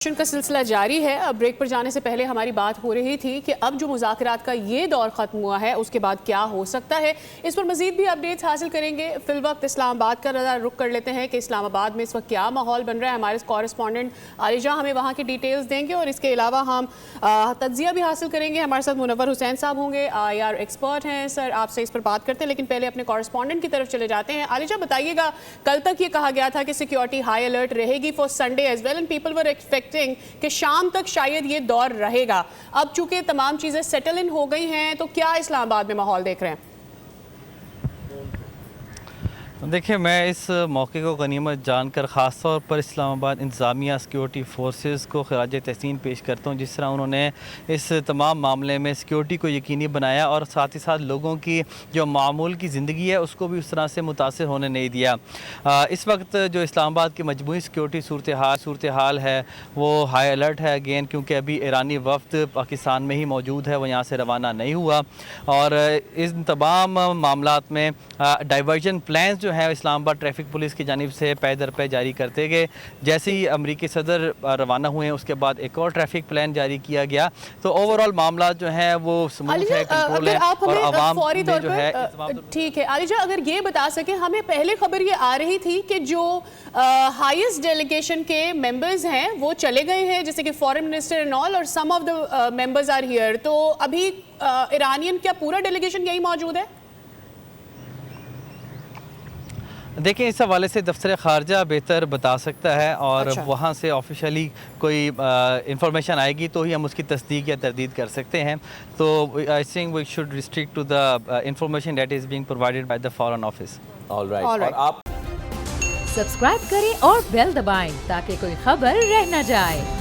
का सिलसिला जारी है। अब ब्रेक पर जाने से पहले हमारी बात हो रही थी कि अब जो मुज़ाकरात का ये दौर ख़त्म हुआ है उसके बाद क्या हो सकता है, इस पर मज़ीद भी अपडेट्स हासिल करेंगे। फिल वक्त इस्लामाबाद का ज़रा रुख कर लेते हैं कि इस्लामाबाद में इस वक्त क्या माहौल बन रहा है। हमारे कॉरेस्पॉन्डेंट आलिजा हमें वहाँ की डिटेल्स देंगे और इसके अलावा हम तज्जिया भी हासिल करेंगे। हमारे साथ मुनव्वर हुसैन साहब होंगे, IR एक्सपर्ट हैं। सर, आपसे इस पर बात करते हैं, लेकिन पहले अपने कॉरेस्पॉन्डेंट की तरफ चले जाते हैं। आलिजा, बताइएगा, कल तक ये कहा गया था कि सिक्योरिटी हाई अलर्ट रहेगी for Sunday as well and people were expecting कि शाम तक शायद ये दौर रहेगा। अब चूंकि तमाम चीजें सेटल इन हो गई हैं, तो क्या इस्लामाबाद में माहौल देख रहे हैं? देखिए, मैं इस मौके को गनीमत जानकर ख़ास तौर पर इस्लामाबाद इंतज़ामिया सिक्योरिटी फोर्सेस को खराज तहसीन पेश करता हूँ, जिस तरह उन्होंने इस तमाम मामले में सिक्योरिटी को यकीनी बनाया और साथ ही साथ लोगों की जो मामूल की ज़िंदगी है उसको भी उस तरह से मुतासर होने नहीं दिया। इस वक्त जो इस्लामाबाद की मजमूई सिक्योरिटी सूरत हाल है वो हाई अलर्ट है अगेन, क्योंकि अभी ईरानी वफ़द पाकिस्तान में ही मौजूद है, वो यहाँ से रवाना नहीं हुआ और इन तमाम मामलात में डाइवर्जन प्लान जो है इस्लामाबाद ट्रैफिक पुलिस की जानिब से पै दर पे जारी करते गए। जैसे ही अमरीकी सदर रवाना हुए हैं उसके बाद एक और ट्रैफिक प्लान जारी किया गया। तो ओवरऑल मामला जो है वो स्मूथ है, कंट्रोल है और आवाम में जो है। ठीक है आलिजा, अगर ये बता सके, हमें पहले खबर ये आ रही थी कि जो हाईएस्ट डेलीगेशन के मेंबर्स हैं वो चले गए हैं, जैसे कि फॉरेन मिनिस्टर एंड ऑल, और some of the members are here. तो अभी ईरानियन क्या पूरा डेलीगेशन यही मौजूद है? देखिए, इस हवाले से दफ्तर ख़ारजा बेहतर बता सकता है और अच्छा। वहाँ से ऑफिशियली कोई इंफॉर्मेशन आएगी तो ही हम उसकी तस्दीक या तरदीद कर सकते हैं। तो I think we should restrict to the information that is being provided by the foreign office. Alright. और आप सब्सक्राइब करें और बेल दबाएं ताकि कोई खबर रह न जाए।